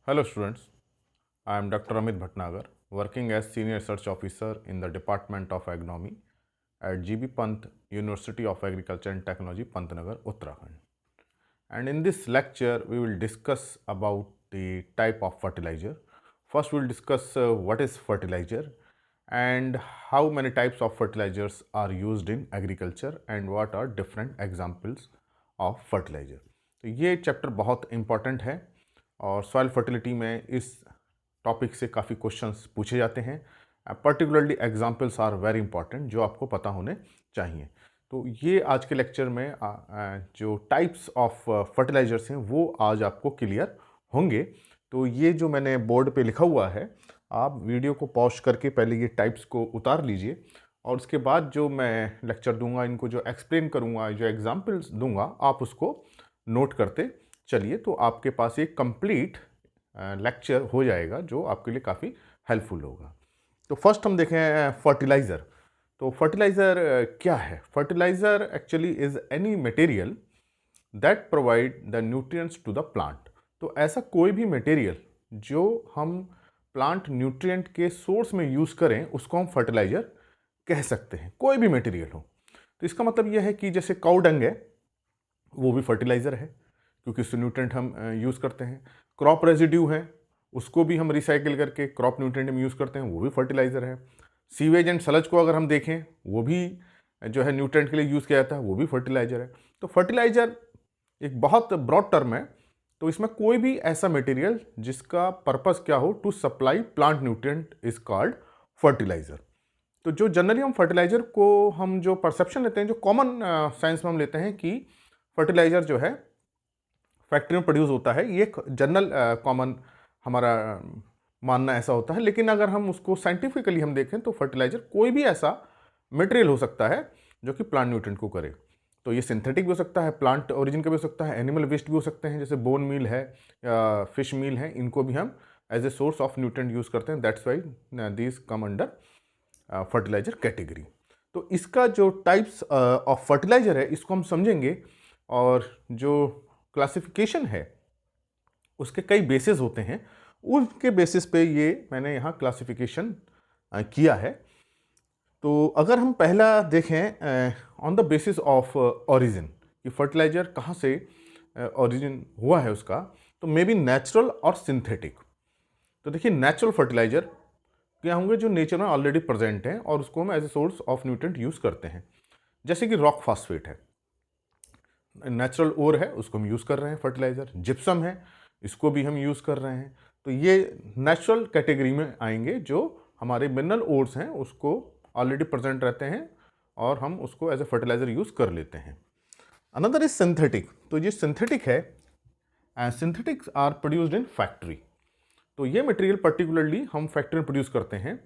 Hello students, I am Dr. Amit Bhatnagar, working as Senior Research Officer in the Department of Agronomy at GB Pant University of Agriculture and Technology, Pantnagar, Uttarakhand. And in this lecture, we will discuss about the type of fertilizer. First, we will discuss what is fertilizer and how many types of fertilizers are used in agriculture and what are different examples of fertilizer. तो ये chapter बहुत important है और soil fertility में इस topic से काफ़ी questions पूछे जाते हैं। Particularly examples are very important जो आपको पता होने चाहिए। तो ये आज के लेक्चर में जो टाइप्स ऑफ फर्टिलाइजर्स हैं वो आज आपको क्लियर होंगे। तो ये जो मैंने बोर्ड पे लिखा हुआ है, आप वीडियो को पॉज करके पहले ये टाइप्स को उतार लीजिए और उसके बाद जो मैं लेक्चर दूंगा, इनको जो एक्सप्लेन करूंगा, जो एग्जांपल्स दूंगा, आप उसको नोट करते चलिए। तो आपके पास एक कंप्लीट लेक्चर हो जाएगा जो आपके लिए काफ़ी हेल्पफुल होगा। तो फर्स्ट हम देखें फर्टिलाइज़र। तो फर्टिलाइज़र क्या है? Fertiliser actually is any material that provide the nutrients to the plant. तो ऐसा कोई भी मटेरियल जो हम प्लांट न्यूट्रिएंट के सोर्स में यूज़ करें उसको हम फर्टिलाइज़र कह सकते हैं, कोई भी मटेरियल हो। तो इसका मतलब यह है कि जैसे काऊ डंग है वो भी फर्टिलाइज़र है क्योंकि उससे न्यूट्रिएंट हम यूज़ करते हैं। क्रॉप रेजिड्यू है उसको भी हम रिसाइकिल करके क्रॉप न्यूट्रिएंट में यूज़ करते हैं, वो भी फर्टिलाइज़र है। सीवेज एंड सलज को अगर हम देखें वो भी जो है न्यूट्रिएंट के लिए यूज़ किया जाता है, वो भी फर्टिलाइज़र है। तो फर्टिलाइज़र एक बहुत ब्रॉड टर्म है। तो इसमें कोई भी ऐसा मटेरियल जिसका पर्पस क्या हो to supply plant nutrient is called fertiliser. तो जो जनरली हम फर्टिलाइज़र को हम जो परसेप्शन लेते हैं, जो कॉमन साइंस में हम लेते हैं कि फर्टिलाइज़र जो है फैक्ट्री में प्रोड्यूस होता है, ये जनरल कॉमन हमारा मानना ऐसा होता है। लेकिन अगर हम उसको साइंटिफिकली हम देखें तो फर्टिलाइज़र कोई भी ऐसा मटेरियल हो सकता है जो कि प्लांट न्यूट्रिएंट को करे। तो ये सिंथेटिक भी हो सकता है, प्लांट ओरिजिन का भी हो सकता है, एनिमल वेस्ट भी हो सकते हैं, जैसे बोन मील है या फिश मील है, इनको भी हम as a source of nutrient use करते हैं। That's why this come under fertiliser category. तो इसका जो टाइप्स ऑफ फर्टिलाइज़र है इसको हम समझेंगे और जो क्लासिफिकेशन है उसके कई बेसिस होते हैं, उनके बेसिस पे ये मैंने यहाँ क्लासिफिकेशन किया है। तो अगर हम पहला देखें on the basis of origin कि फर्टिलाइज़र कहाँ से ओरिजिन हुआ है उसका, तो मे बी नेचुरल और सिंथेटिक। तो देखिए नेचुरल फर्टिलाइज़र क्या होंगे जो नेचर में ऑलरेडी प्रेजेंट हैं और उसको हम as a source of nutrient use करते हैं। जैसे कि रॉक फॉस्फेट है, नेचुरल ओर है, उसको हम यूज़ कर रहे हैं फर्टिलाइज़र। जिप्सम है, इसको भी हम यूज़ कर रहे हैं। तो ये नेचुरल कैटेगरी में आएंगे, जो हमारे मिनरल ओर्स हैं उसको ऑलरेडी प्रेजेंट रहते हैं और हम उसको एज ए फर्टिलाइज़र यूज़ कर लेते हैं। Another is synthetic. तो ये सिंथेटिक है, synthetics are produced in factory. तो ये मटेरियल पर्टिकुलरली हम फैक्ट्री में प्रोड्यूस करते हैं,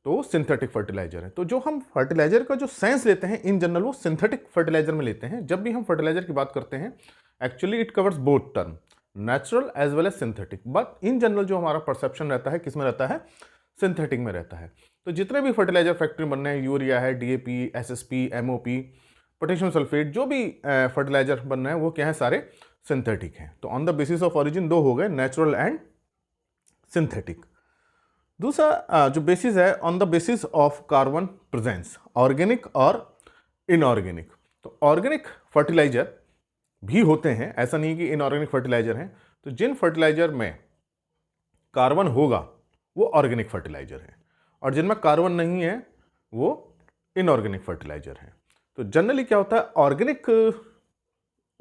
तो सिंथेटिक फर्टिलाइजर है। तो जो हम फर्टिलाइजर का जो सेंस लेते हैं इन जनरल वो सिंथेटिक फर्टिलाइजर में लेते हैं। जब भी हम फर्टिलाइजर की बात करते हैं actually it covers both term, natural as well as synthetic, but in general जो हमारा परसेप्शन रहता है किस में रहता है, सिंथेटिक में रहता है। तो जितने भी फर्टिलाइजर फैक्ट्री बन रहे हैं, यूरिया है, DAP, SSP, MOP, potassium sulphate, जो भी फर्टिलाइजर बन रहे हैं वो क्या है, सारे सिंथेटिक हैं। तो on the basis of origin दो हो गए, नेचुरल एंड सिंथेटिक। दूसरा जो बेसिस है on the basis of carbon presence, organic और इनऑर्गेनिक। तो ऑर्गेनिक फर्टिलाइजर भी होते हैं, ऐसा नहीं कि इनऑर्गेनिक फर्टिलाइजर हैं। तो जिन फर्टिलाइजर में कार्बन होगा वो ऑर्गेनिक फर्टिलाइजर है और जिनमें कार्बन नहीं है वो इनऑर्गेनिक फर्टिलाइजर है। तो जनरली क्या होता है, ऑर्गेनिक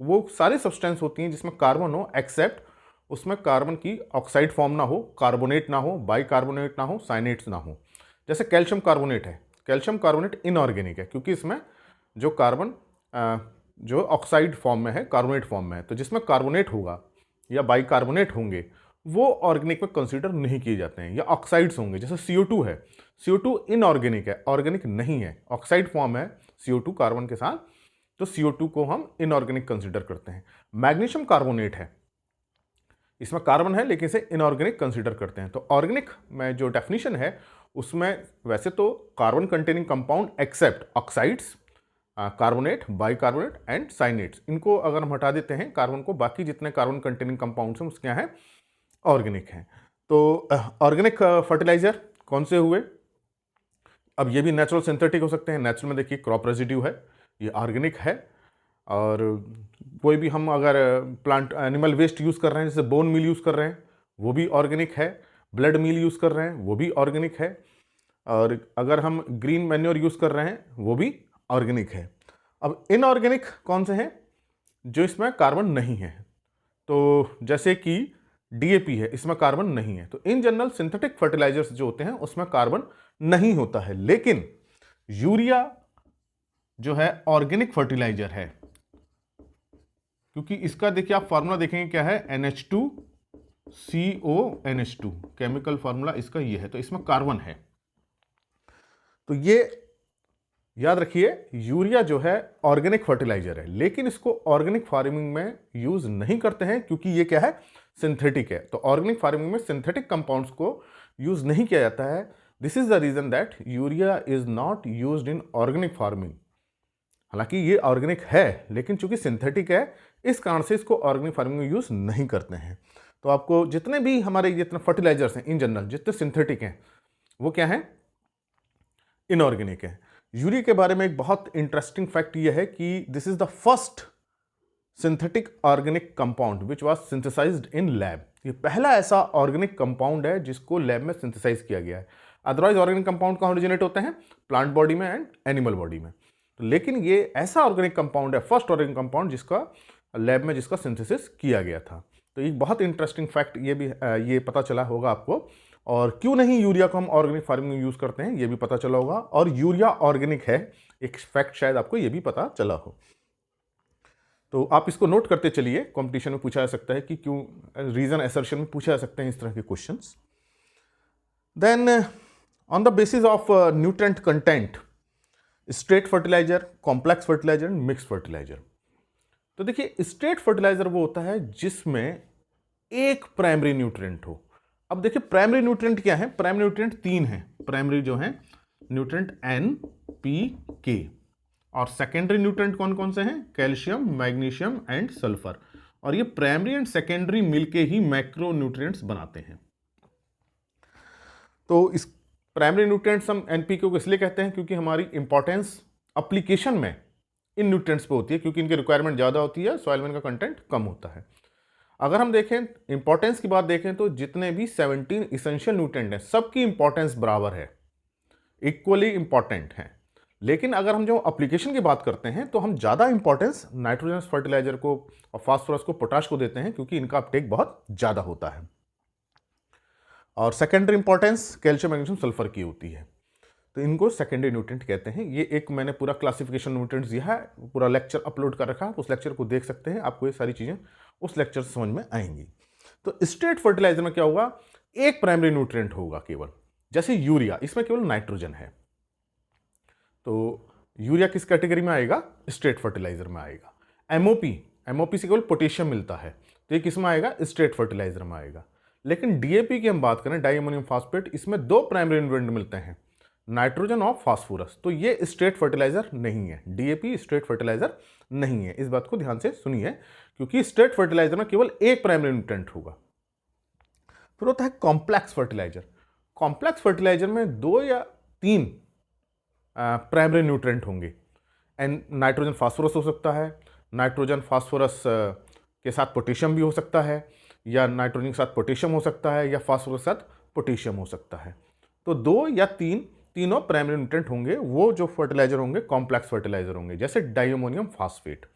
वो सारी सब्सटेंस होती हैं जिसमें कार्बन हो, एक्सेप्ट उसमें कार्बन की ऑक्साइड फॉर्म ना हो, कार्बोनेट ना हो, बाइकार्बोनेट ना हो, साइनेट्स ना हो। जैसे कैल्शियम कार्बोनेट है, कैल्शियम कार्बोनेट इनऑर्गेनिक है क्योंकि इसमें जो कार्बन जो ऑक्साइड फॉर्म में है, कार्बोनेट फॉर्म में है। तो जिसमें कार्बोनेट होगा या बाइकार्बोनेट होंगे वो ऑर्गेनिक में कंसीडर नहीं किए जाते हैं, या ऑक्साइड्स होंगे। जैसे CO2 है, CO2 इनऑर्गेनिक है, ऑर्गेनिक नहीं है, ऑक्साइड फॉर्म है CO2 कार्बन के साथ, तो CO2 को हम इनऑर्गेनिक कंसीडर करते हैं। मैग्नीशियम कार्बोनेट है, इसमें कार्बन है लेकिन इसे इनऑर्गेनिक कंसीडर करते हैं। तो ऑर्गेनिक में जो डेफिनेशन है उसमें वैसे तो carbon containing compound except oxides, carbonate, bicarbonate and cyanates, इनको अगर हम हटा देते हैं कार्बन को, बाकी जितने कार्बन कंटेनिंग कंपाउंड्स हैं उसके हैं ऑर्गेनिक हैं। तो ऑर्गेनिक फर्टिलाइजर कौन से हुए? अब ये भी नेचुरल सिंथेटिक हो सकते हैं। नेचुरल में देखिए क्रॉप रेजिड्यू है, ये ऑर्गेनिक है। और कोई भी हम अगर प्लांट एनिमल वेस्ट यूज़ कर रहे हैं, जैसे बोन मील यूज़ कर रहे हैं, वो भी ऑर्गेनिक है। ब्लड मील यूज़ कर रहे हैं, वो भी ऑर्गेनिक है। और अगर हम ग्रीन मैन्योर यूज़ कर रहे हैं, वो भी ऑर्गेनिक है। अब इनऑर्गेनिक कौन से हैं? जो इसमें कार्बन नहीं है। तो जैसे कि डीएपी है, इसमें कार्बन नहीं है। तो इन जनरल सिंथेटिक फर्टिलाइजर्स जो होते हैं उसमें कार्बन नहीं होता है। लेकिन यूरिया जो है ऑर्गेनिक फर्टिलाइजर है, क्योंकि इसका देखिए आप फार्मूला देखेंगे क्या है, NH2CONH2 केमिकल फार्मूला इसका ये है। तो इसमें कार्बन है। तो ये याद रखिए, यूरिया जो है ऑर्गेनिक फर्टिलाइजर है, लेकिन इसको ऑर्गेनिक फार्मिंग में यूज नहीं करते हैं क्योंकि ये क्या है, सिंथेटिक है। तो ऑर्गेनिक फार्मिंग में सिंथेटिक कंपाउंड्स को यूज नहीं किया जाता है। This is the reason that urea is not used in organic farming. हालांकि ये ऑर्गेनिक है, लेकिन चूंकि सिंथेटिक है, इस कारण से इसको ऑर्गेनिक फार्मिंग में यूज नहीं करते हैं। तो आपको जितने भी हमारे जितने फर्टिलाइजर्स हैं इन जनरल, जितने सिंथेटिक हैं, वो क्या है, इनऑर्गेनिक है। यूरिया के बारे में एक बहुत इंटरेस्टिंग फैक्ट यह है कि this is the first synthetic organic compound which was synthesised in lab. ये पहला ऐसा ऑर्गेनिक कंपाउंड है जिसको लैब में सिंथेसाइज किया गया है। अदरवाइज ऑर्गेनिक कंपाउंड कहाँ ओरिजिनेट होते हैं, प्लांट बॉडी में एंड एनिमल बॉडी में। तो लेकिन ये ऐसा ऑर्गेनिक कंपाउंड है, फर्स्ट ऑर्गेनिक कंपाउंड जिसका लैब में जिसका सिंथेसिस किया गया था। तो एक बहुत इंटरेस्टिंग फैक्ट ये भी ये पता चला होगा आपको। और क्यों नहीं यूरिया को हम ऑर्गेनिक फार्मिंग में यूज करते हैं ये भी पता चला होगा। और यूरिया ऑर्गेनिक है, एक फैक्ट शायद आपको ये भी पता चला हो। तो आप इसको नोट करते चलिए, कंपटीशन में पूछा जा सकता है कि क्यों, रीजन असर्शन में पूछा जा सकते हैं इस तरह के questions. Then on the basis of nutrient content, straight fertiliser, complex fertiliser, mix fertiliser. तो देखिए स्ट्रेट फर्टिलाइजर वो होता है जिसमें एक प्राइमरी न्यूट्रिएंट हो। अब देखिए प्राइमरी न्यूट्रिएंट क्या है, प्राइमरी न्यूट्रिएंट 3 है। प्राइमरी जो है न्यूट्रिएंट NPK। और सेकेंडरी न्यूट्रिएंट कौन कौन से हैं, कैल्शियम, मैग्नीशियम एंड सल्फर। और ये प्राइमरी एंड सेकेंडरी मिलके ही मैक्रो न्यूट्रिएंट्स बनाते हैं। तो इस प्राइमरी न्यूट्रिएंट्स हम NPK को इसलिए कहते हैं क्योंकि हमारी इंपॉर्टेंस एप्लीकेशन में इन न्यूट्रिएंट्स पे होती है, क्योंकि इनकी रिक्वायरमेंट ज़्यादा होती है, सॉइल में इनका कंटेंट कम होता है। अगर हम देखें इंपॉर्टेंस की बात देखें तो जितने भी 17 इसेंशियल न्यूट्रिएंट हैं सबकी इंपॉर्टेंस बराबर है, इक्वली इंपॉर्टेंट है। लेकिन अगर हम जो एप्लीकेशन की बात करते हैं तो हम ज़्यादा इंपॉर्टेंस नाइट्रोजनस फर्टिलाइजर को और फास्फोरस को, पोटाश को देते हैं क्योंकि इनका अपटेक बहुत ज़्यादा होता है। और secondary importance calcium, magnesium, sulphur की होती है। तो इनको सेकेंडरी न्यूट्रिएंट कहते हैं। ये एक मैंने पूरा क्लासिफिकेशन न्यूट्रिएंट्स दिया है, पूरा लेक्चर अपलोड कर रखा है, उस लेक्चर को देख सकते हैं, आपको ये सारी चीज़ें उस लेक्चर से समझ में आएंगी। तो स्ट्रेट फर्टिलाइजर में क्या होगा, एक प्राइमरी न्यूट्रिएंट होगा केवल। जैसे यूरिया, इसमें केवल नाइट्रोजन है। तो यूरिया किस कैटेगरी में आएगा, स्ट्रेट फर्टिलाइजर में आएगा। एमओपी से केवल पोटेशियम मिलता है, तो ये किस में आएगा, स्ट्रेट फर्टिलाइजर में आएगा। लेकिन डीएपी की हम बात करें, डाई अमोनियम फास्फेट, इसमें 2 प्राइमरी न्यूट्रिएंट मिलते हैं, नाइट्रोजन और फास्फोरस। तो ये स्ट्रेट फर्टिलाइजर नहीं है, डीएपी स्ट्रेट फर्टिलाइजर नहीं है। इस बात को ध्यान से सुनिए, क्योंकि स्ट्रेट फर्टिलाइजर में केवल एक प्राइमरी न्यूट्रिएंट होगा। फिर होता है कॉम्प्लेक्स फर्टिलाइजर। कॉम्प्लेक्स फर्टिलाइजर में 2 या 3 प्राइमरी न्यूट्रिएंट होंगे। एंड नाइट्रोजन फास्फोरस हो सकता है, नाइट्रोजन फास्फोरस के साथ पोटेशियम भी हो सकता है, या नाइट्रोजन के साथ पोटेशियम हो सकता है, या फास्फोरस के साथ पोटेशियम हो सकता है। तो 2 या 3 तीनों प्राइमरी न्यूट्रिएंट होंगे, वो जो फर्टिलाइजर होंगे कॉम्प्लेक्स फर्टिलाइजर होंगे। जैसे डाइअमोनियम फास्फेट,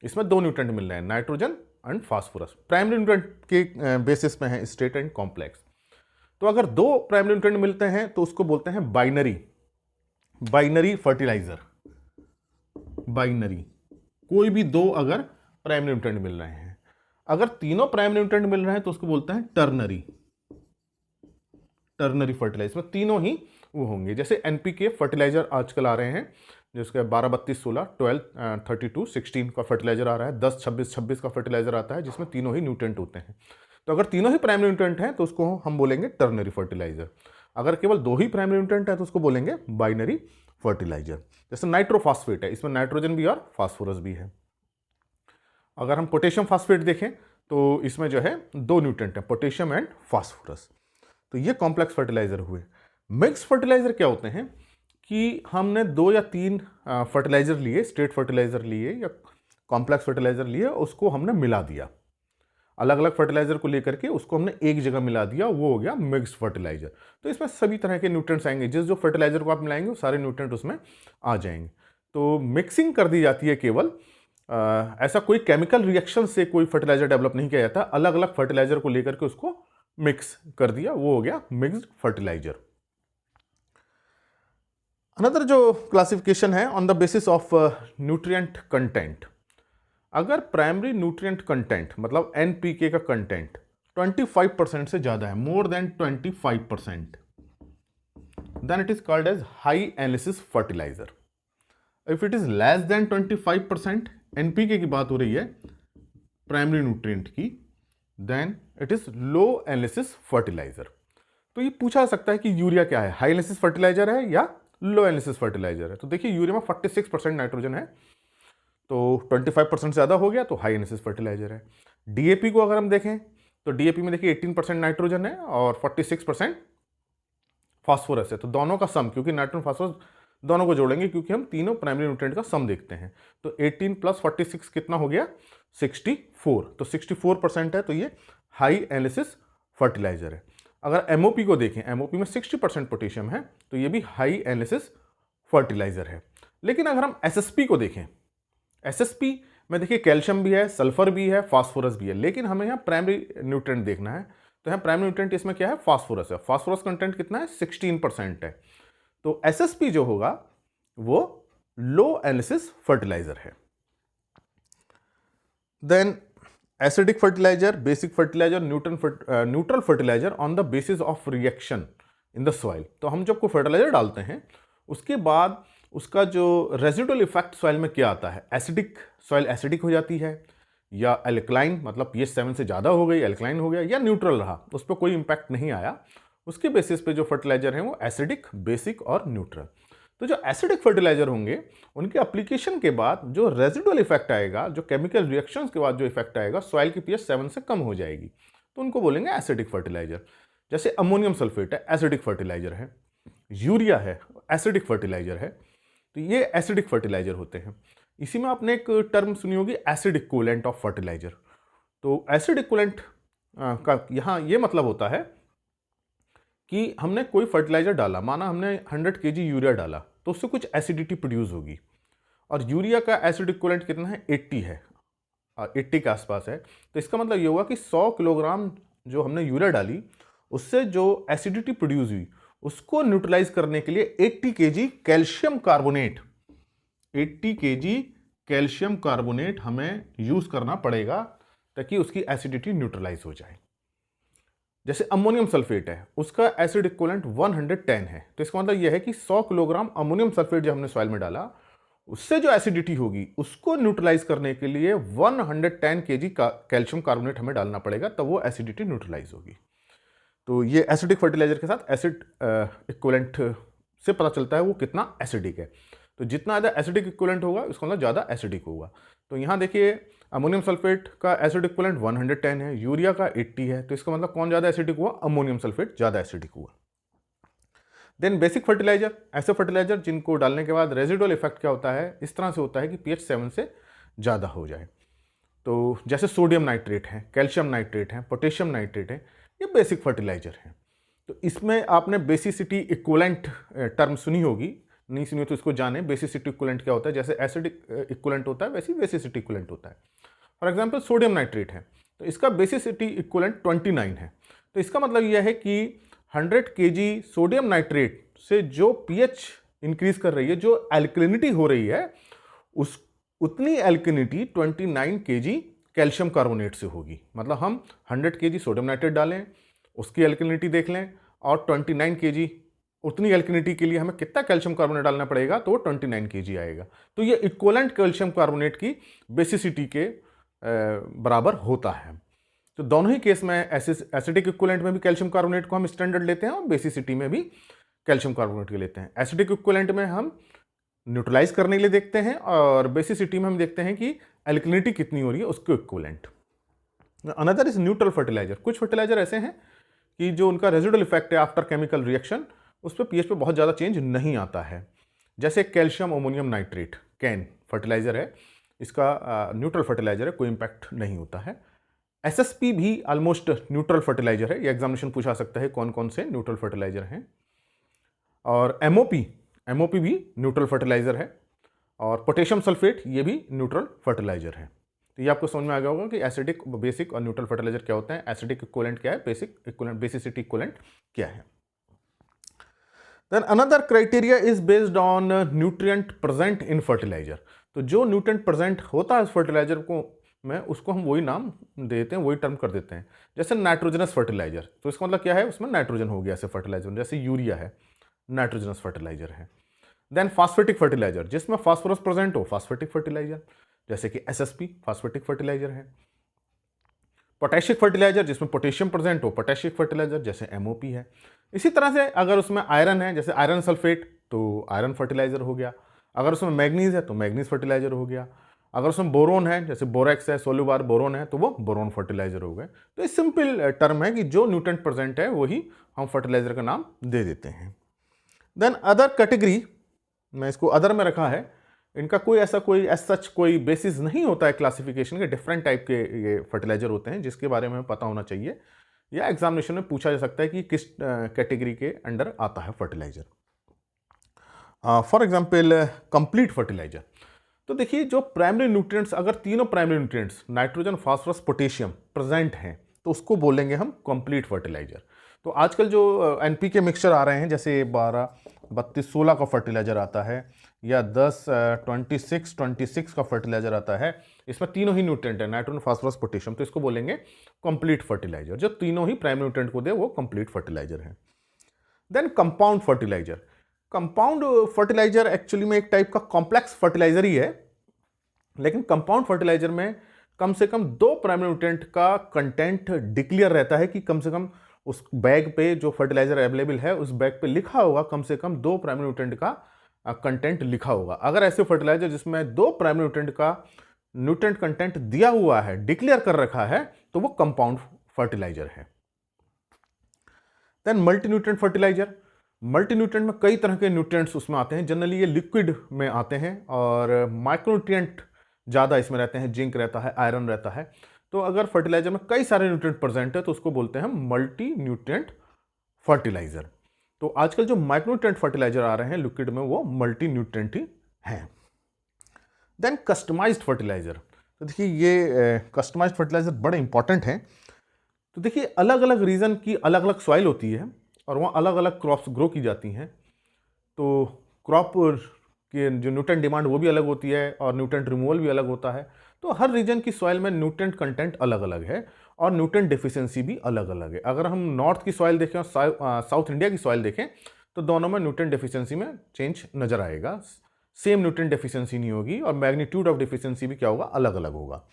इसमें 2 न्यूट्रिएंट मिल रहे हैं, nitrogen and phosphorus. Primary nutrient के बेसिस पे है स्ट्रेट एंड कॉम्प्लेक्स। तो अगर 2 प्राइमरी न्यूट्रिएंट मिलते हैं तो उसको बोलते हैं बाइनरी फर्टिलाइजर। बाइनरी, कोई भी 2 अगर प्राइमरी न्यूट्रिएंट मिल रहे हैं। अगर तीनों प्राइमरी न्यूट्रिएंट मिल रहे हैं तो उसको बोलते हैं टर्नरी फर्टिलाइजर। में तीनों ही वो होंगे। जैसे एनपीके फर्टिलाइजर आजकल आ रहे हैं, जिसका 12, 32, 16, 12, 32, 16 का फर्टिलाइजर आ रहा है, 10, 26, 26 का फर्टिलाइजर आता है, जिसमें तीनों ही न्यूट्रिएंट होते हैं। तो अगर तीनों ही प्राइमरी न्यूट्रिएंट हैं तो उसको हम बोलेंगे टर्नरी फर्टिलाइजर। अगर केवल 2 ही प्राइमरी न्यूट्रिएंट है तो उसको बोलेंगे बाइनरी फर्टिलाइजर। जैसे नाइट्रोफॉस्फेट है, इसमें नाइट्रोजन भी और फास्फोरस भी है। अगर हम पोटेशियम फास्फेट देखें तो इसमें जो है 2 न्यूट्रेंट हैं, पोटेशियम एंड फास्फोरस। तो ये कॉम्प्लेक्स फर्टिलाइजर हुए। मिक्स फर्टिलाइजर क्या होते हैं कि हमने 2 या 3 फर्टिलाइजर लिए, स्ट्रेट फर्टिलाइजर लिए या कॉम्प्लेक्स फर्टिलाइजर लिए, उसको हमने मिला दिया, अलग अलग फर्टिलाइजर को लेकर के उसको हमने एक जगह मिला दिया, वो हो गया मिक्स फर्टिलाइजर। तो इसमें सभी तरह के न्यूट्रिएंट्स आएंगे, जिस जो फर्टिलाइजर को आप मिलाएंगे वो सारे न्यूट्रिएंट उसमें आ जाएंगे। तो मिक्सिंग कर दी जाती है केवल, ऐसा कोई केमिकल रिएक्शन से कोई फर्टिलाइजर डेवलप नहीं किया जाता, अलग अलग फर्टिलाइजर को लेकर के उसको मिक्स कर दिया, वो हो गया मिक्स्ड फर्टिलाइजर। अनदर जो क्लासिफिकेशन है on the basis of nutrient content. अगर प्राइमरी न्यूट्रिएंट कंटेंट मतलब एनपीके का कंटेंट 25% से ज्यादा है, more than 25%, then it is called as high analysis fertiliser. If it is less than 25%, NPK की बात हो रही है प्राइमरी न्यूट्रिएंट की, then it is low analysis fertiliser. तो ये पूछा जा सकता है कि यूरिया क्या है, हाई एनालिसिस फर्टिलाइजर है या लो एनालिसिस फर्टिलाइजर है। तो देखिए यूरिया में 46% नाइट्रोजन है, तो 25% ज़्यादा हो गया तो हाई एनालिसिस फर्टिलाइजर है। डीएपी को अगर हम देखें तो डीएपी में देखिए 18% नाइट्रोजन है और 46% फास्फोरस है। तो दोनों का सम, क्योंकि नाइट्रोजन फास्फोरस दोनों को जोड़ेंगे क्योंकि हम तीनों प्राइमरी न्यूट्रिएंट का सम देखते हैं। तो 18 + 46 कितना हो गया, 64। तो 64% है, तो ये हाई एनालिसिस फर्टिलाइजर है। अगर एमओपी को देखें, एमओपी में 60% पोटेशियम है, तो ये भी हाई एनालिसिस फर्टिलाइजर है। लेकिन अगर हम एसएसपी को देखें, एसएसपी में देखिए कैल्शियम भी है, सल्फर भी है, फास्फोरस भी है, लेकिन हमें यहाँ प्राइमरी न्यूट्रिएंट देखना है। तो यहाँ प्राइमरी न्यूट्रिएंट इसमें क्या है, फास्फोरस है। फास्फोरस कंटेंट कितना है, 16% है। तो एसएसपी जो होगा वो लो एनालिसिस फर्टिलाइजर है। Then acidic fertiliser, basic fertiliser, neutral fertiliser on the basis of reaction in the soil. तो हम जब कोई फर्टिलाइजर डालते हैं उसके बाद उसका जो रेजिडुअल इफेक्ट सॉइल में क्या आता है, एसिडिक, सॉइल एसिडिक हो जाती है, या एल्कलाइन मतलब pH 7 से ज़्यादा हो गई, एल्कलाइन हो गया, या न्यूट्रल रहा, उस पर कोई इंपैक्ट नहीं आया। उसके बेसिस पे जो फर्टिलाइजर हैं वो एसिडिक, बेसिक और न्यूट्रल। तो जो एसिडिक फर्टिलाइजर होंगे उनके एप्लीकेशन के बाद जो रेजिडुअल इफेक्ट आएगा, जो केमिकल रिएक्शंस के बाद जो इफेक्ट आएगा, सॉइल की pH 7 से कम हो जाएगी, तो उनको बोलेंगे एसिडिक फर्टिलाइजर। जैसे अमोनियम सल्फेट है, एसिडिक फर्टिलाइजर है, यूरिया है, एसिडिक फर्टिलाइजर है। तो ये एसिडिक फर्टिलाइजर होते हैं। इसी में आपने एक टर्म सुनी होगी, एसिड इक्विवेलेंट ऑफ फर्टिलाइजर। तो एसिड इक्विवेलेंट का यहाँ ये मतलब होता है कि हमने कोई फर्टिलाइजर डाला, माना हमने 100 kg यूरिया डाला, तो उससे कुछ एसिडिटी प्रोड्यूस होगी, और यूरिया का एसिड इक्विवेलेंट कितना है, 80 है, 80 के आसपास है। तो इसका मतलब ये हुआ कि 100 किलोग्राम जो हमने यूरिया डाली उससे जो एसिडिटी प्रोड्यूस हुई उसको न्यूट्रलाइज करने के लिए 80 kg calcium carbonate, 80 kg calcium carbonate हमें यूज करना पड़ेगा ताकि उसकी एसिडिटी न्यूट्रलाइज हो जाए। जैसे अमोनियम सल्फेट है, उसका एसिड इक्विवेलेंट 110 है। तो इसका मतलब यह है कि 100 किलोग्राम अमोनियम सल्फेट जो हमने सॉइल में डाला उससे जो एसिडिटी होगी उसको न्यूट्रलाइज करने के लिए 110 kg का कैल्शियम कार्बोनेट हमें डालना पड़ेगा, तब वो एसिडिटी न्यूट्रलाइज होगी। तो ये एसिडिक फर्टिलाइजर के साथ एसिड इक्विवेलेंट से पता चलता है वो कितना एसिडिक है। तो जितना ज़्यादा एसिडिक इक्विवेलेंट होगा उसका मतलब ज़्यादा एसिडिक होगा। तो यहाँ देखिए अमोनियम सल्फेट का एसिड इक्विवेलेंट 110 है, यूरिया का 80 है, तो इसका मतलब कौन ज़्यादा एसिडिक हुआ, अमोनियम सल्फेट ज़्यादा एसिडिक हुआ। देन बेसिक फर्टिलाइजर, ऐसे फर्टिलाइजर जिनको डालने के बाद रेजिडुअल इफेक्ट क्या होता है, इस तरह से होता है कि pH 7 से ज़्यादा हो जाए। तो जैसे सोडियम नाइट्रेट है, कैल्शियम नाइट्रेट है, पोटेशियम नाइट्रेट है, ये बेसिक फर्टिलाइजर हैं। तो इसमें आपने बेसिसिटी इक्विवेलेंट टर्म सुनी होगी, नहीं सुनी हो तो इसको जाने। बेसिसिटी इक्विवेलेंट क्या होता है, जैसे एसिड इक्विवेलेंट होता है वैसे ही बेसिसिटी इक्विवेलेंट होता है। फॉर एग्जांपल सोडियम नाइट्रेट है, तो इसका बेसिसिटी इक्विवेलेंट 29 है। तो इसका मतलब यह है कि 100 kg सोडियम नाइट्रेट से जो pH इंक्रीज कर रही है, जो एल्कलिनिटी हो रही है, उस उतनी एल्कलिनिटी 29 kg कैल्शियम कार्बोनेट से होगी। मतलब हम 100 kg सोडियम नाइट्रेट डालें, उसकी एल्कलिनिटी देख लें, और 29 kg उतनी एल्कलिनिटी के लिए हमें कितना कैल्शियम कार्बोनेट डालना पड़ेगा, तो 29 kg आएगा। तो ये इक्विवेलेंट कैल्शियम कार्बोनेट की बेसिसिटी के बराबर होता है। तो दोनों ही केस में एसिडिक इक्विवेलेंट में भी कैल्शियम कार्बोनेट को हम स्टैंडर्ड लेते हैं और बेसिसिटी में भी कैल्शियम कार्बोनेट के लेते हैं। एसिडिक इक्विवेलेंट में हम न्यूट्रलाइज करने के लिए देखते हैं, और बेसिसिटी में हम देखते हैं कि एल्कलिनिटी कितनी हो रही है उसको equivalent. Another is neutral fertiliser. कुछ फर्टिलाइजर ऐसे हैं कि जो उनका रेजिडुअल इफेक्ट है आफ्टर केमिकल रिएक्शन, उस पर पीएच पे बहुत ज़्यादा चेंज नहीं आता है। जैसे calcium ammonium nitrate, CAN fertiliser है, इसका न्यूट्रल फर्टिलाइजर है, कोई इंपैक्ट नहीं होता है। एसएसपी भी ऑलमोस्ट न्यूट्रल फर्टिलाइजर है, ये एग्जामिनेशन पूछा सकता है कौन कौन से न्यूट्रल फर्टिलाइजर हैं। और एमओपी भी न्यूट्रल फर्टिलाइजर है। और पोटेशियम सल्फेट ये भी न्यूट्रल फर्टिलाइजर है। तो ये आपको समझ में आ गया होगा कि एसिडिक, बेसिक और न्यूट्रल फर्टिलाइजर क्या होते हैं, एसिडिक इक्विवेलेंट क्या है, बेसिक इक्विवेलेंट, बेसिसिटी इक्विवेलेंट क्या है। Then another criteria is based on nutrient present in fertiliser. तो जो न्यूट्रिएंट प्रेजेंट होता है उस फर्टिलाइजर को में, उसको हम वही नाम देते हैं, वही टर्म कर देते हैं। जैसे नाइट्रोजनस फर्टिलाइजर, तो इसका मतलब क्या है, उसमें नाइट्रोजन हो गया ऐसे फर्टिलाइजर, जैसे यूरिया है, नाइट्रोजनस फर्टिलाइजर है। देन फास्फेटिक फर्टिलाइजर, जिसमें फास्फोरस प्रेजेंट हो, फास्फेटिक फर्टिलाइजर, जैसे कि एसएसपी फास्फेटिक फर्टिलाइजर है। पोटेशियम फर्टिलाइजर, जिसमें पोटेशियम प्रेजेंट हो, पोटेशियम फर्टिलाइजर, जैसे एमओपी है। इसी तरह से अगर उसमें आयरन है, जैसे आयरन सल्फेट, तो आयरन फर्टिलाइजर हो गया। अगर उसमें मैग्नीज है तो मैग्नीज फर्टिलाइजर हो गया। अगर उसमें बोरोन है, जैसे बोरेक्स है, सोल्यूबार बोरोन है, तो वो बोरोन फर्टिलाइजर हो गए। तो ये सिंपल टर्म है कि जो न्यूट्रिएंट प्रेजेंट है वही हम फर्टिलाइजर का नाम दे देते हैं। देन अदर कैटेगरी, मैं इसको अदर में रखा है, इनका कोई ऐसा कोई एज सच कोई बेसिस नहीं होता है क्लासिफिकेशन के। डिफरेंट टाइप के ये फर्टिलाइजर होते हैं जिसके बारे में पता होना चाहिए, या एग्जामिनेशन में पूछा जा सकता है कि किस कैटेगरी के अंडर आता है fertiliser. For example complete fertiliser. तो देखिए, जो प्राइमरी न्यूट्रिएंट्स, अगर तीनों primary nutrients nitrogen, phosphorus, potassium present हैं, तो उसको बोलेंगे हम कंप्लीट फर्टिलाइजर। तो आजकल जो एनपीके मिक्सचर आ रहे हैं, जैसे 12, 32, 16 का फर्टिलाइजर आता है, या 10, 26, 26 का फर्टिलाइजर आता है, इसमें तीनों ही न्यूट्रिएंट है, नाइट्रोजन, फास्फोरस, पोटेशियम, तो इसको बोलेंगे कंप्लीट फर्टिलाइजर। जो तीनों ही प्राइमरी न्यूट्रिएंट को दे वो कंप्लीट फर्टिलाइजर है। Then compound fertiliser. Compound fertiliser actually में एक टाइप का कॉम्प्लेक्स फर्टिलाइजर ही है, लेकिन कंपाउंड फर्टिलाइजर में कम से कम 2 प्राइमरी न्यूट्रिएंट का कंटेंट डिक्लेयर रहता है, कि कम से कम उस बैग पे जो फर्टिलाइजर अवेलेबल है उस बैग पे लिखा होगा कम से कम 2 प्राइमरी न्यूट्रिएंट का कंटेंट लिखा होगा। अगर ऐसे फर्टिलाइजर जिसमें 2 प्राइमरी न्यूट्रिएंट का न्यूट्रिएंट कंटेंट दिया हुआ है, डिक्लेयर कर रखा है, तो वो कंपाउंड फर्टिलाइजर है। Then multi nutrient fertiliser. Multi nutrient में कई तरह के न्यूट्रिएंट्स उसमें आते हैं, जनरली ये लिक्विड में आते हैं, और माइक्रोन्यूट्रिएंट ज़्यादा इसमें रहते हैं, जिंक रहता है, आयरन रहता है। तो अगर फर्टिलाइजर में कई सारे न्यूट्रिएंट प्रेजेंट है तो उसको बोलते हैं मल्टी न्यूट्रिएंट फर्टिलाइजर। तो आजकल जो माइक्रोन्यूट्रिएंट फर्टिलाइजर आ रहे हैं लिक्विड में, वो मल्टी न्यूट्रिएंट ही हैं। Then customised fertiliser. तो देखिए, ये कस्टमाइज्ड फर्टिलाइजर बड़े इंपॉर्टेंट हैं। तो देखिए, अलग अलग रीजन की अलग अलग सॉइल होती है, और वहाँ अलग अलग क्रॉप्स ग्रो की जाती हैं। तो क्रॉप की जो न्यूट्रिएंट डिमांड वो भी अलग होती है, और न्यूट्रिएंट रिमूवल भी अलग होता है। तो हर रीजन की सॉइल में न्यूट्रिएंट कंटेंट अलग अलग है, और न्यूट्रिएंट डेफिशिएंसी भी अलग अलग है। अगर हम नॉर्थ की सॉइल देखें और साउथ इंडिया की सॉइल देखें, तो दोनों में न्यूट्रिएंट डेफिशिएंसी में चेंज नजर आएगा। सेम न्यूट्रिएंट डेफिशिएंसी नहीं होगी, और मैग्नीट्यूड ऑफ डेफिशिएंसी भी क्या होगा, अलग अलग होगा।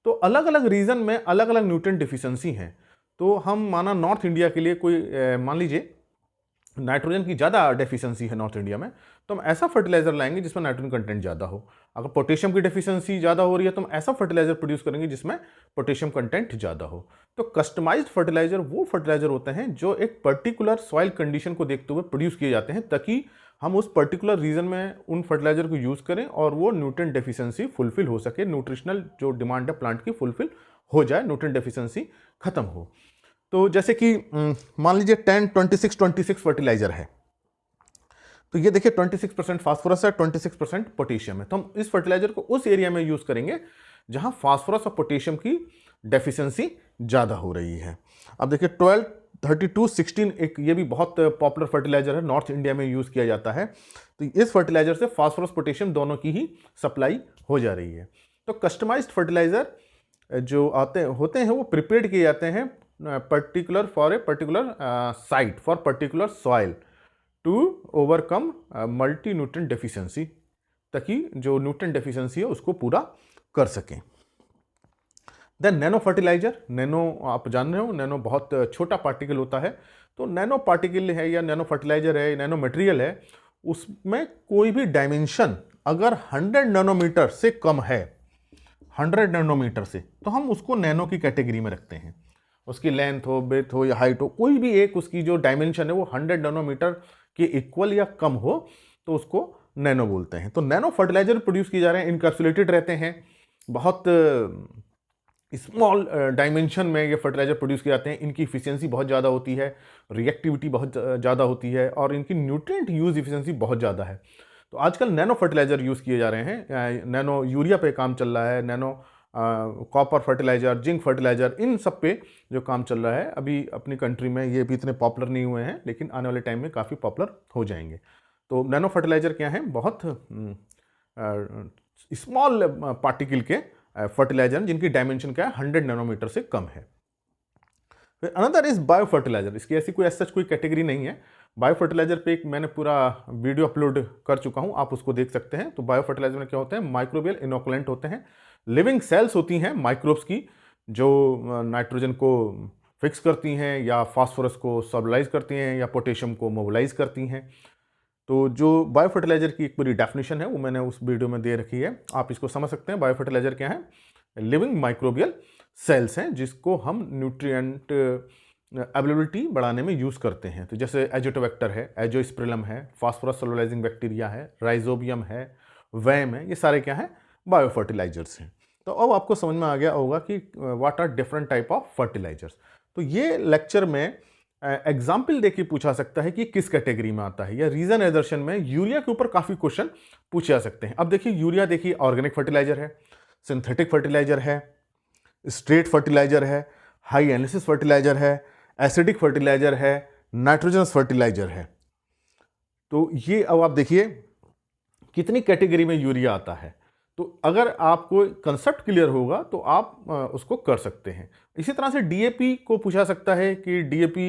तो अलग अलग रीजन में अलग अलग न्यूट्रिएंट डेफिशिएंसी हैं। तो हम माना नॉर्थ इंडिया के लिए कोई मान लीजिए नाइट्रोजन की ज़्यादा डेफिशिएंसी है नॉर्थ इंडिया में, तो हम ऐसा फर्टिलाइजर लाएंगे जिसमें नाइट्रोजन कंटेंट ज़्यादा हो। अगर पोटेशियम की डेफिशिएंसी ज़्यादा हो रही है तो हम ऐसा फर्टिलाइजर प्रोड्यूस करेंगे जिसमें पोटेशियम कंटेंट ज़्यादा हो। तो कस्टमाइज्ड फर्टिलाइजर वो फर्टिलाइजर होते हैं जो एक पर्टिकुलर सॉइल कंडीशन को देखते हुए प्रोड्यूस किए जाते हैं, ताकि हम उस पर्टिकुलर रीजन में उन फर्टिलाइजर को यूज़ करें और वो न्यूट्रिएंट डेफिशिएंसी फुलफिल हो सके, न्यूट्रिशनल जो डिमांड है प्लांट की फुलफिल हो जाए, न्यूट्रिएंट डेफिशिएंसी खत्म हो। तो जैसे कि मान लीजिए 10, 26, 26 फर्टिलाइजर है, तो ये देखिए 26% फास्फोरस है, 26% पोटेशियम है। तो हम इस फर्टिलाइजर को उस एरिया में यूज करेंगे जहां फास्फोरस और पोटेशियम की डेफिशिएंसी ज़्यादा हो रही है। अब देखिए 12, 32, 16 एक ये भी बहुत पॉपुलर फर्टिलाइजर है, नॉर्थ इंडिया में यूज़ किया जाता है। तो इस फर्टिलाइजर से फास्फोरस पोटेशियम दोनों की ही सप्लाई हो जा रही है। तो कस्टमाइज्ड फर्टिलाइजर जो होते हैं वो प्रिपेयर्ड किए जाते हैं particular for a particular site for particular soil to overcome multi nutrient deficiency, ताकि जो न्यूट्रिएंट डेफिशिएंसी है उसको पूरा कर सकें। Then nano fertiliser. नैनो आप जान रहे हो, नैनो बहुत छोटा पार्टिकल होता है। तो नैनो पार्टिकल है या नैनो फर्टिलाइजर है, नैनो मटेरियल है, उसमें कोई भी डायमेंशन अगर 100 नैनोमीटर से कम है, 100 नैनोमीटर से, तो हम उसको नैनो की कैटेगरी में रखते हैं। उसकी लेंथ हो, ब्रेथ हो या हाइट हो, कोई भी एक उसकी जो डायमेंशन है वो 100 नैनोमीटर के इक्वल या कम हो तो उसको नैनो बोलते हैं। तो नैनो फर्टिलाइजर प्रोड्यूस किए जा रहे हैं, इनकैप्सुलेटेड रहते हैं, बहुत स्मॉल डायमेंशन में ये फर्टिलाइजर प्रोड्यूस किए जाते हैं। इनकी इफिशियंसी बहुत ज़्यादा होती है, रिएक्टिविटी बहुत ज़्यादा होती है और इनकी न्यूट्रिएंट यूज इफिशियंसी बहुत ज़्यादा है। तो आजकल नैनो फर्टिलाइजर यूज़ किए जा रहे हैं, नैनो यूरिया पे काम चल रहा है, nano copper fertiliser, zinc fertiliser, इन सब पे जो काम चल रहा है। अभी अपनी कंट्री में ये भी इतने पॉपुलर नहीं हुए हैं, लेकिन आने वाले टाइम में काफ़ी पॉपुलर हो जाएंगे। तो नैनो फर्टिलाइजर क्या है, बहुत स्मॉल पार्टिकल के फर्टिलाइजर जिनकी डायमेंशन क्या है 100 नैनोमीटर से कम है। फिर अनदर इज बायो फर्टिलाइजर। इसकी ऐसी कोई सच कोई कैटेगरी नहीं है। बायो फर्टिलाइजर पे एक मैंने पूरा वीडियो अपलोड कर चुका हूं, आप उसको देख सकते हैं। तो बायो फर्टिलाइजर में क्या होते हैं, माइक्रोबियल इनोकुलेंट होते हैं, लिविंग सेल्स होती हैं माइक्रोब्स की, जो नाइट्रोजन को फिक्स करती हैं या फास्फोरस को सॉल्युलाइज करती हैं या पोटेशियम को मोबिलाइज करती हैं। तो जो बायो फर्टिलाइजर की एक पूरी डेफिनेशन है वो मैंने उस वीडियो में दे रखी है, आप इसको समझ सकते हैं। बायो फर्टिलाइजर क्या है, लिविंग माइक्रोबियल सेल्स हैं जिसको हम न्यूट्रिएंट अवेलेबिलिटी बढ़ाने में यूज़ करते हैं। तो जैसे एजोटोबैक्टर है, एजोस्पिरिलम है, फास्फोरस सोलुलाइजिंग बैक्टीरिया है, राइजोबियम है, वैम है, ये सारे क्या हैं, बायो फर्टिलाइजर्स हैं। तो अब आपको समझ में आ गया होगा कि what are different type of fertilisers. तो ये लेक्चर में एग्जाम्पल देके पूछा सकता है कि किस कैटेगरी में आता है, या रीजन एजर्शन में यूरिया के ऊपर काफ़ी क्वेश्चन पूछे जा सकते हैं। अब देखिए यूरिया, देखिए ऑर्गेनिक फर्टिलाइजर है, सिंथेटिक फर्टिलाइजर है, स्ट्रेट फर्टिलाइजर है, हाई एनालिसिस फर्टिलाइजर है, एसिडिक फर्टिलाइजर है, नाइट्रोजनस फर्टिलाइजर है। तो ये अब आप देखिए कितनी कैटेगरी में यूरिया आता है। तो अगर आपको कंसेप्ट क्लियर होगा तो आप उसको कर सकते हैं। इसी तरह से डीएपी को पूछा सकता है कि DAP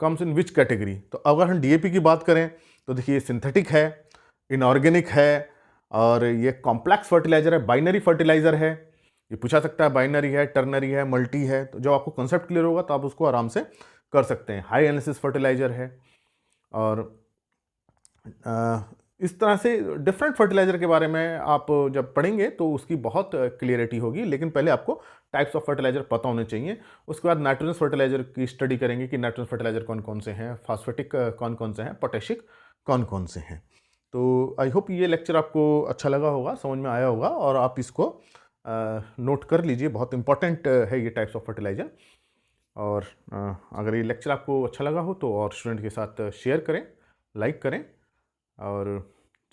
comes in which category. तो अगर हम डीएपी की बात करें तो देखिए सिंथेटिक है, इनऑर्गेनिक है, और ये कॉम्प्लेक्स फर्टिलाइजर है, बाइनरी फर्टिलाइजर है। ये पूछा सकता है बाइनरी है, टर्नरी है, मल्टी है। तो जब आपको कंसेप्ट क्लियर होगा तो आप उसको आराम से कर सकते हैं। हाई एनालिसिस फर्टिलाइजर है, और इस तरह से डिफरेंट फर्टिलाइजर के बारे में आप जब पढ़ेंगे तो उसकी बहुत क्लियरिटी होगी। लेकिन पहले आपको टाइप्स ऑफ फर्टिलाइजर पता होने चाहिए। उसके बाद नाइट्रोजन फर्टिलाइजर की स्टडी करेंगे कि नाइट्रोजन फर्टिलाइजर कौन कौन से हैं, फास्फेटिक कौन कौन से हैं, पोटेशिक कौन कौन से हैं। तो आई होप ये लेक्चर आपको अच्छा लगा होगा, समझ में आया होगा, और आप इसको नोट कर लीजिए, बहुत इंपॉर्टेंट है ये टाइप्स ऑफ फर्टिलाइजर। और अगर ये लेक्चर आपको अच्छा लगा हो तो और स्टूडेंट के साथ शेयर करें, लाइक करें, और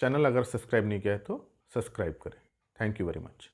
चैनल अगर सब्सक्राइब नहीं किया है तो सब्सक्राइब करें। Thank you very much.